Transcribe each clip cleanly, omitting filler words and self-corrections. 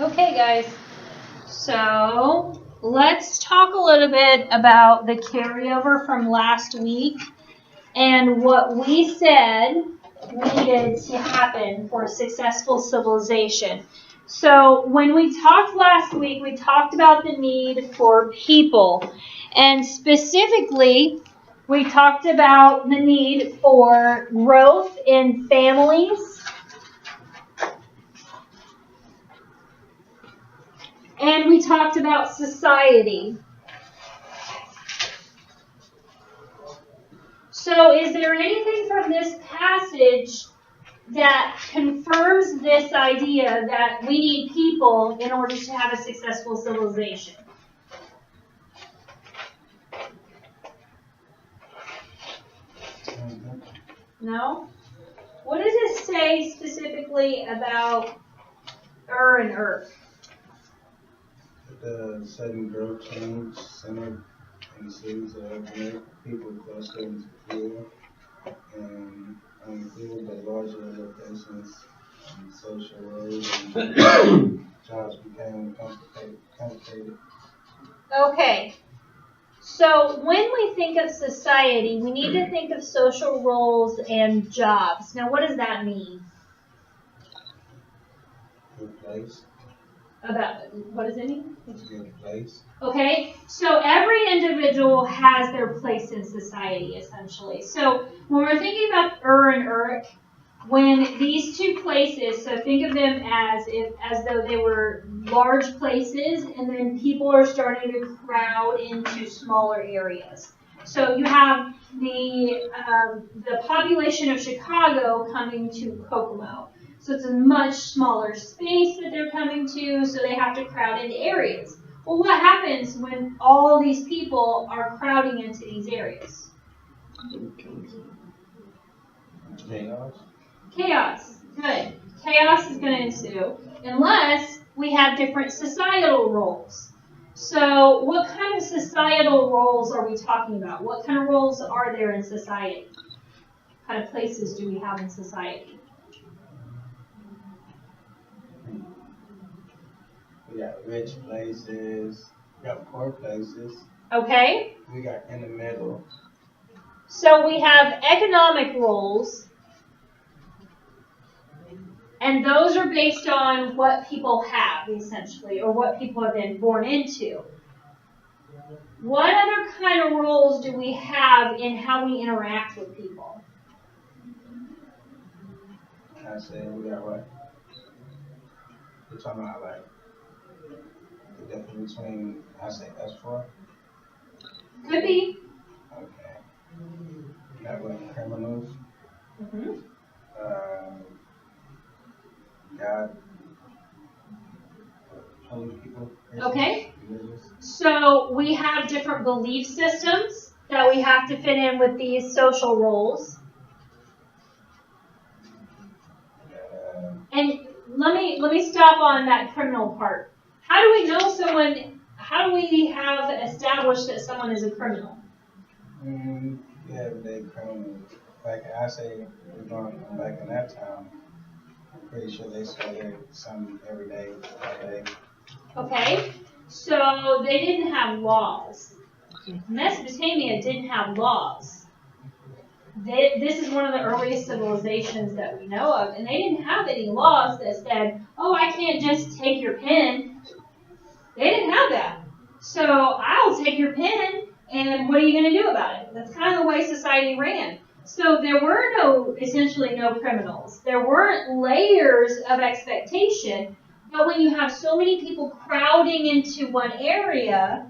Okay, guys. So let's talk a little bit about the carryover from last week and what we said needed to happen for a successful civilization. So when we talked last week, we talked about the need for people. And specifically, we talked about the need for growth in families. And we talked about society. So is there anything from this passage that confirms this idea that we need people in order to have a successful civilization? No? What does it say specifically about and Ur? The sudden growth change centered in the cities of people clustered into fewer and fewer but larger locations and social roles and jobs became complicated. Okay. So when we think of society, we need to think of social roles and jobs. Now, what does that mean? Good place. About what does it mean? Good place. Okay, so every individual has their place in society, essentially. So when we're thinking about Ur and Uruk, when these two places, so think of them as though they were large places, and then people are starting to crowd into smaller areas. So you have the population of Chicago coming to Kokomo. So it's a much smaller space that they're coming to, so they have to crowd into areas. Well, what happens when all these people are crowding into these areas? Chaos. Good. Chaos is going to ensue unless we have different societal roles. So what kind of societal roles are we talking about? What kind of roles are there in society? What kind of places do we have in society? We got rich places, we got poor places. Okay. We got in the middle. So we have economic roles, and those are based on what people have, essentially, or what people have been born into. What other kind of roles do we have in how we interact with people? I say we got what? We're talking about like the difference between, I say S4? Could be. Okay. We got what? Criminals? Mm-hmm. God. Holy people. Okay. Religious. So we have different belief systems that we have to fit in with these social roles. And let me stop on that criminal part. How do we know someone? How do we have established that someone is a criminal? Yeah, they criminals. Like I say, we're going back in that time. I'm pretty sure they saw some every day, all day. Okay, so they didn't have laws. Mesopotamia didn't have laws. This is one of the earliest civilizations that we know of, and they didn't have any laws that said, oh, I can't just take your pen. They didn't have that. So I'll take your pen, and what are you going to do about it? That's kind of the way society ran. So there were essentially no criminals. There weren't layers of expectation, but when you have so many people crowding into one area,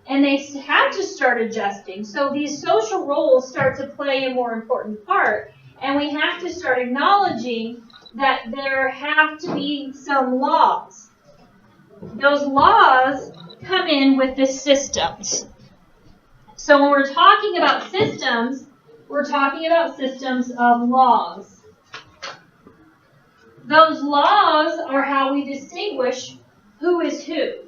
and they have to start adjusting. So these social roles start to play a more important part. And we have to start acknowledging that there have to be some laws. Those laws come in with the systems. So when we're talking about systems, we're talking about systems of laws. Those laws are how we distinguish who is who.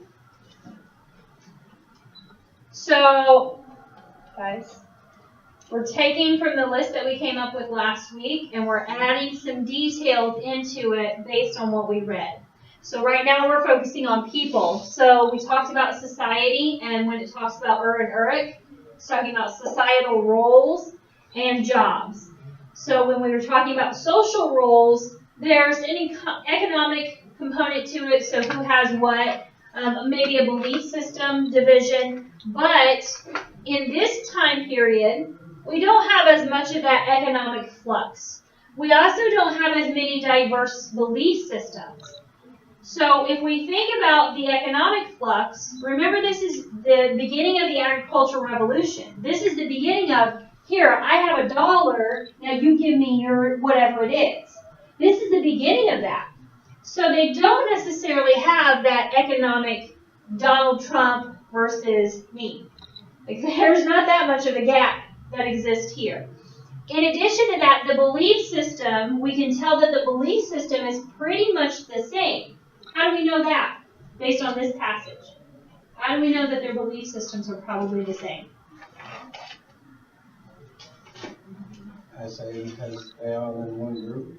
So, guys, we're taking from the list that we came up with last week, and we're adding some details into it based on what we read. So right now we're focusing on people. So we talked about society, and when it talks about and Urich, it's talking about societal roles and jobs. So when we were talking about social roles, there's any economic component to it, so who has what, maybe a belief system division, but in this time period, we don't have as much of that economic flux. We also don't have as many diverse belief systems. So if we think about the economic flux, remember this is the beginning of the agricultural revolution. This is the beginning of, here, I have $1, now you give me your whatever it is. This is the beginning of that. So they don't necessarily have that economic Donald Trump versus me. Like, there's not that much of a gap that exists here. In addition to that, the belief system, we can tell that the belief system is pretty much the same. How do we know that? Based on this passage. How do we know that their belief systems are probably the same? I say because they all in one group,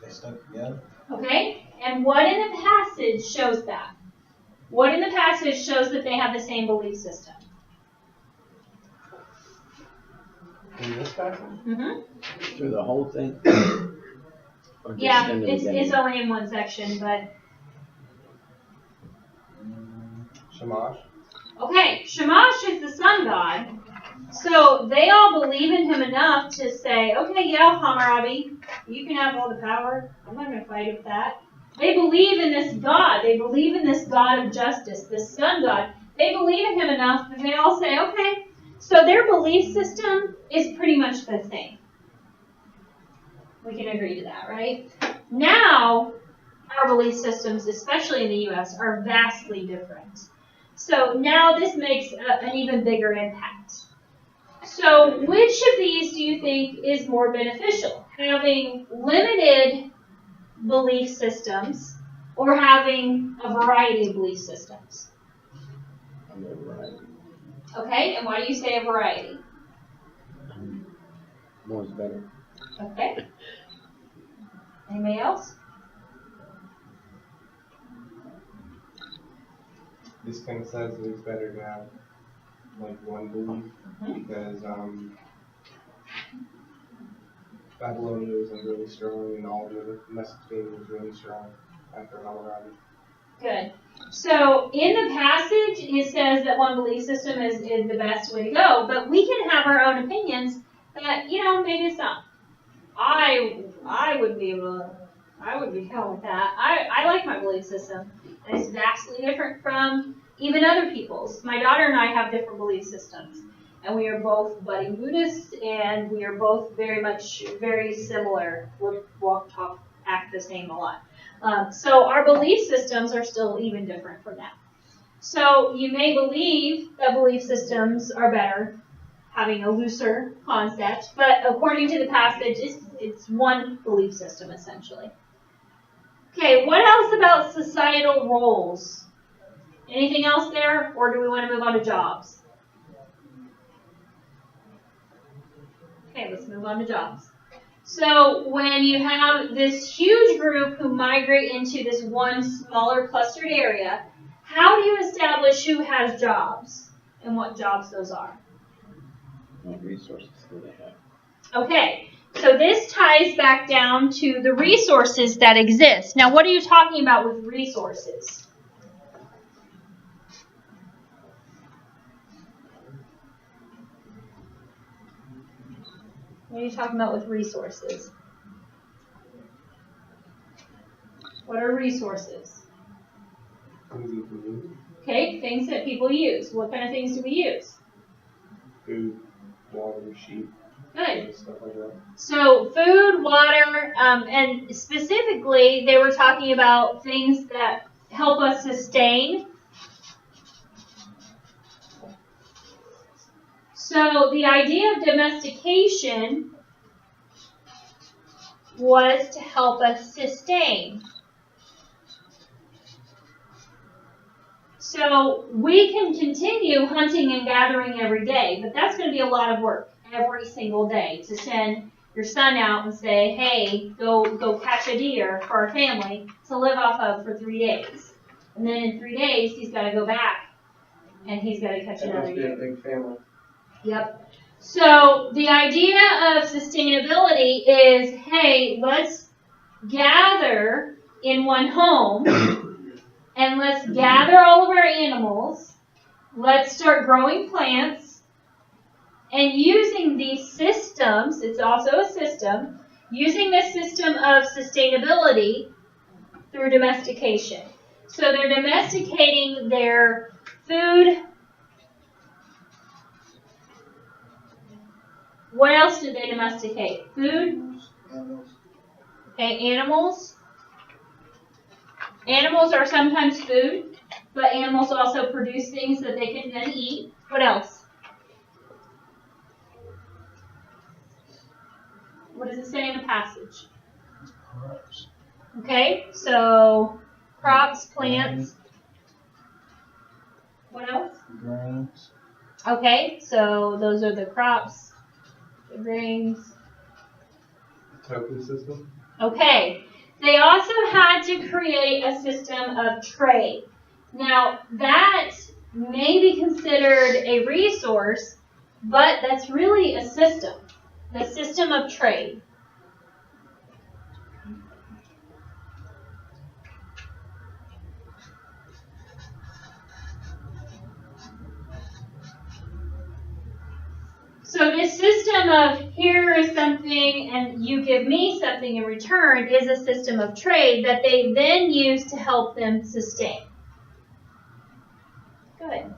they stuck together. Okay, and what in the passage shows that? What in the passage shows that they have the same belief system? In this passage? Mm-hmm. Through the whole thing? Or just Yeah, in the it's beginning? only in one section, but... Shamash? Okay, Shamash is the sun god. So they all believe in him enough to say, okay, yeah, Hammurabi, you can have all the power. I'm not going to fight with that. They believe in this God. They believe in this God of justice, this sun god. They believe in him enough that they all say, okay. So their belief system is pretty much the same. We can agree to that, right? Now, our belief systems, especially in the U.S., are vastly different. So now this makes an even bigger impact. So which of these do you think is more beneficial? Having limited belief systems or having a variety of belief systems? I'm a variety. Okay, and why do you say a variety? More is better. Okay. Anybody else? This kind of says that it's better to have like one belief because Babylonia was really strong and all the Mesopotamia was really strong after Hammurabi. Good. So in the passage, it says that one belief system is the best way to go, but we can have our own opinions that, maybe it's not. I would be hell with that. I like my belief system. And it's vastly different from even other people's. My daughter and I have different belief systems. And we are both budding Buddhists, and we are both very similar. We walk, talk, act the same a lot. So our belief systems are still even different from that. So you may believe that belief systems are better, having a looser concept, but according to the passage, it's one belief system essentially. Okay, what else about societal roles? Anything else there, or do we want to move on to jobs? Okay, let's move on to jobs. So when you have this huge group who migrate into this one smaller clustered area, how do you establish who has jobs and what jobs those are? What resources do they have? Okay, so this ties back down to the resources that exist. Now, what are you talking about with resources? What are you talking about with resources? What are resources? Okay, things that people use. What kind of things do we use? Food, water, sheep, Good. stuff like that. So food, water, and specifically they were talking about things that help us sustain. So the idea of domestication was to help us sustain. So we can continue hunting and gathering every day, but that's going to be a lot of work every single day to send your son out and say, hey, go catch a deer for our family to live off of for 3 days. And then in 3 days, he's got to go back and he's got to catch That another must be a deer. big family. Yep. So the idea of sustainability is, hey, let's gather in one home and let's gather all of our animals. Let's start growing plants and using these systems, it's also a system, using this system of sustainability through domestication. So they're domesticating their food. What else did they domesticate? Food? Okay, animals. Animals are sometimes food, but animals also produce things that they can then eat. What else? What does it say in the passage? Crops. Okay, so crops, plants. What else? Grains. Okay, so those are the crops, the grains. Token system. Okay, they also had to create a system of trade. Now, that may be considered a resource, but that's really a system, the system of trade. So this system of here is something and you give me something in return is a system of trade that they then use to help them sustain. Good.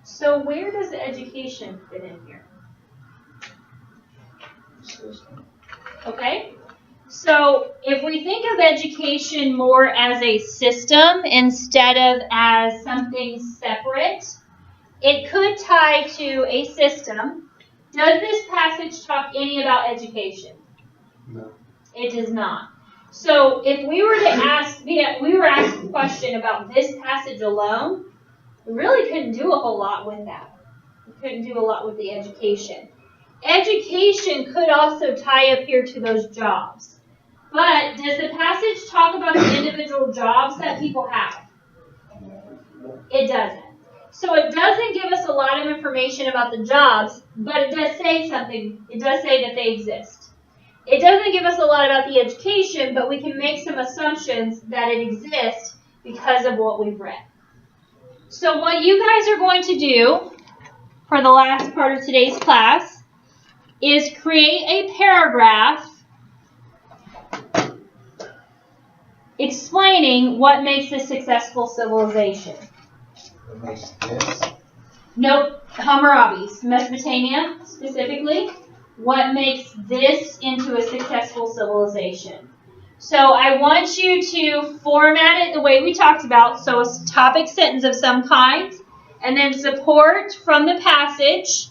So where does education fit in here? System. Okay. So if we think of education more as a system instead of as something separate, it could tie to a system. Does this passage talk any about education? No. It does not. So if we were to ask, we were asked a question about this passage alone, we really couldn't do a whole lot with that. We couldn't do a lot with the education. Education could also tie up here to those jobs. But does the passage talk about the individual jobs that people have? It doesn't. So it doesn't give us a lot of information about the jobs, but it does say something. It does say that they exist. It doesn't give us a lot about the education, but we can make some assumptions that it exists because of what we've read. So what you guys are going to do for the last part of today's class is create a paragraph explaining what makes a successful civilization. What makes this? Nope, Hammurabi's, Mesopotamia specifically. What makes this into a successful civilization? So I want you to format it the way we talked about, so a topic sentence of some kind, and then support from the passage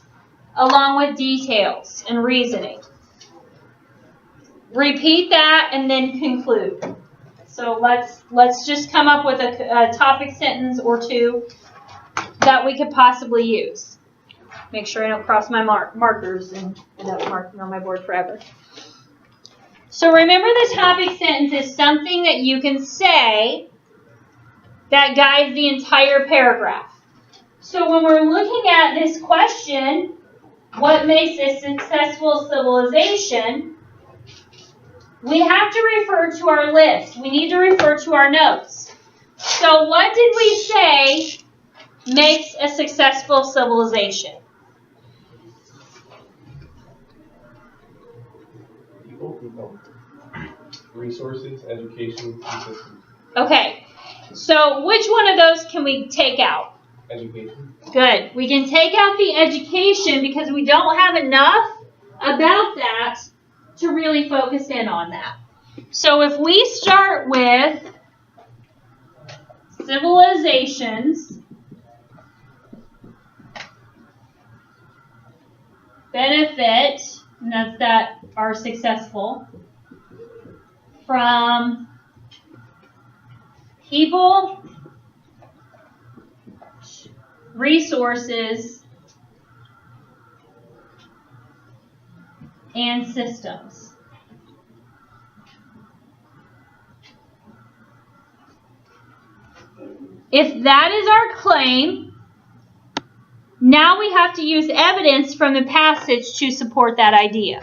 along with details and reasoning. Repeat that and then conclude. So let's just come up with a topic sentence or two that we could possibly use. Make sure I don't cross my markers and end up marking on my board forever. So remember, the topic sentence is something that you can say that guides the entire paragraph. So when we're looking at this question, what makes a successful civilization, we have to refer to our list. We need to refer to our notes. So what did we say makes a successful civilization? People. Resources, education, and systems. Okay, so which one of those can we take out? Education. Good. We can take out the education because we don't have enough about that to really focus in on that. So if we start with civilizations, benefit, and that's that are successful, from people, resources, and systems. If that is our claim, now we have to use evidence from the passage to support that idea.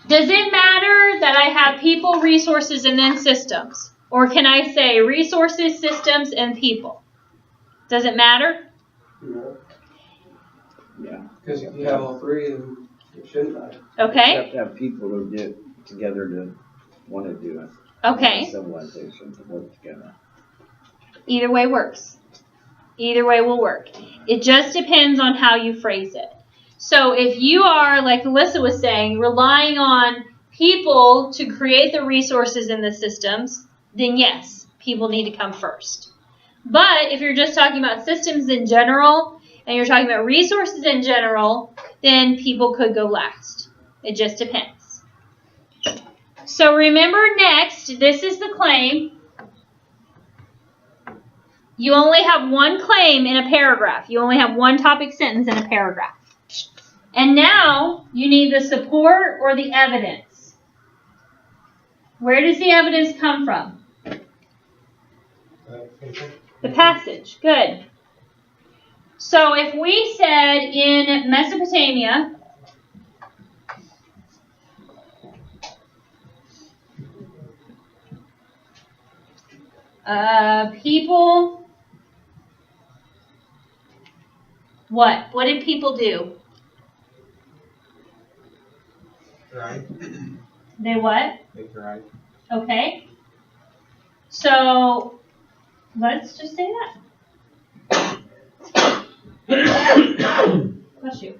Does it matter that I have people, resources, and then systems? Or can I say resources, systems, and people? Does it matter? No. Yeah. Because if you have all three, then it shouldn't matter. You Okay. have to have people to get together to want to do it. Okay. Civilization to work together. Either way works. Either way will work. It just depends on how you phrase it. So if you are, like Alyssa was saying, relying on people to create the resources in the systems, then yes, people need to come first. But if you're just talking about systems in general, and you're talking about resources in general, then people could go last. It just depends. So remember next, this is the claim. You only have one claim in a paragraph. You only have one topic sentence in a paragraph. And now you need the support or the evidence. Where does the evidence come from? The passage. Good. So if we said in Mesopotamia, people, what? What did people do? Right? They what? They tried. Okay. So let's just say that. Bless you.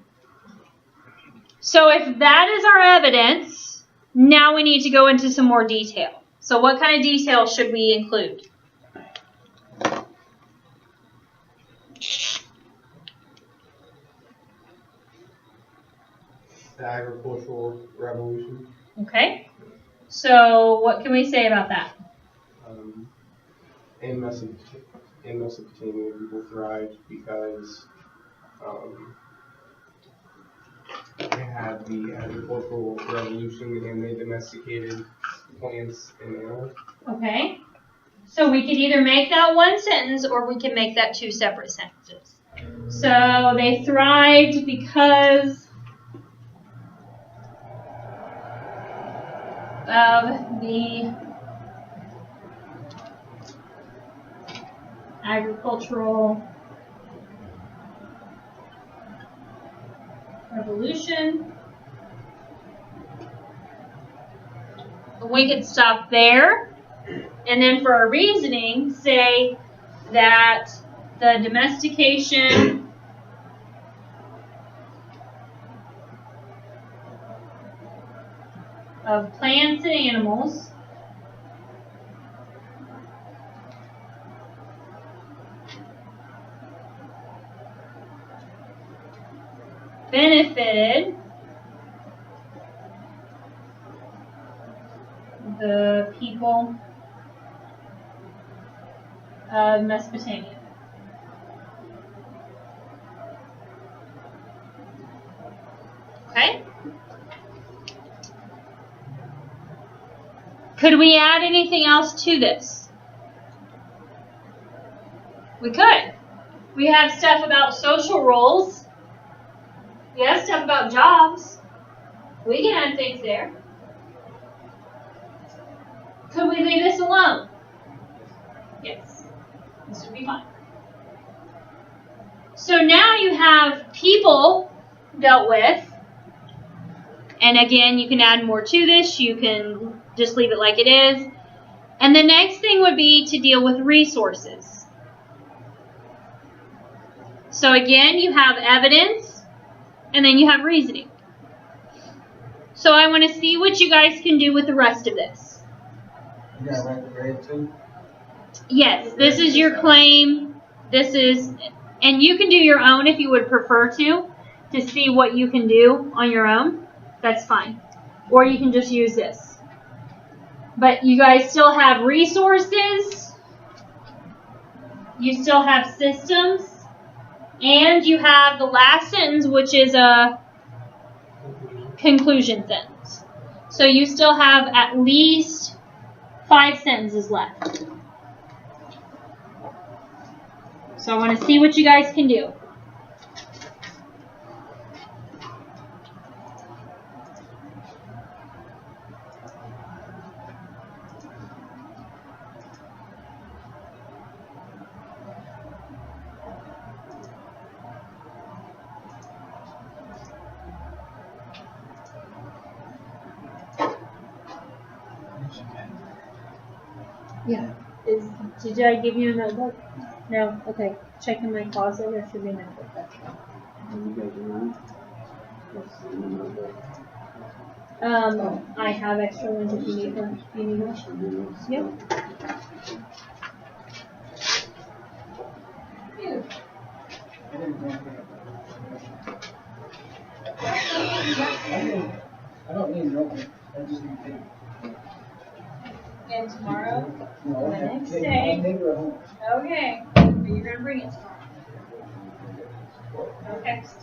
So if that is our evidence, now we need to go into some more detail. So what kind of detail should we include? The agricultural revolution. Okay. So what can we say about that? In Mesopotamia, people thrived because they had the agricultural revolution and they domesticated plants and animals. Okay. So we could either make that one sentence or we can make that two separate sentences. So they thrived because of the agricultural revolution. We could stop there, and then for our reasoning, say that the domestication of plants and animals benefited the people of Mesopotamia. Okay? Could we add anything else to this? We could. We have stuff about social roles. We have stuff about jobs. We can add things there. Could we leave this alone? Yes. This would be fine. So now you have people dealt with. And again, you can add more to this. You can just leave it like it is. And the next thing would be to deal with resources. So again, you have evidence, and then you have reasoning. So I want to see what you guys can do with the rest of this. You gotta write the grade too? Yes, this is your claim. This is, and you can do your own if you would prefer to see what you can do on your own. That's fine. Or you can just use this. But you guys still have resources. You still have systems. And you have the last sentence, which is a conclusion sentence. So you still have at least 5 sentences left. So I want to see what you guys can do. Yeah. Did I give you a notebook? No? Okay. Check in my closet. There should be a notebook there. I have extra ones if you need one. You need one? Yep. I don't need notebook. I just need paper. And tomorrow? No, The I have next paper. day. I have paper at home. Okay. But you're gonna bring it tomorrow. No text.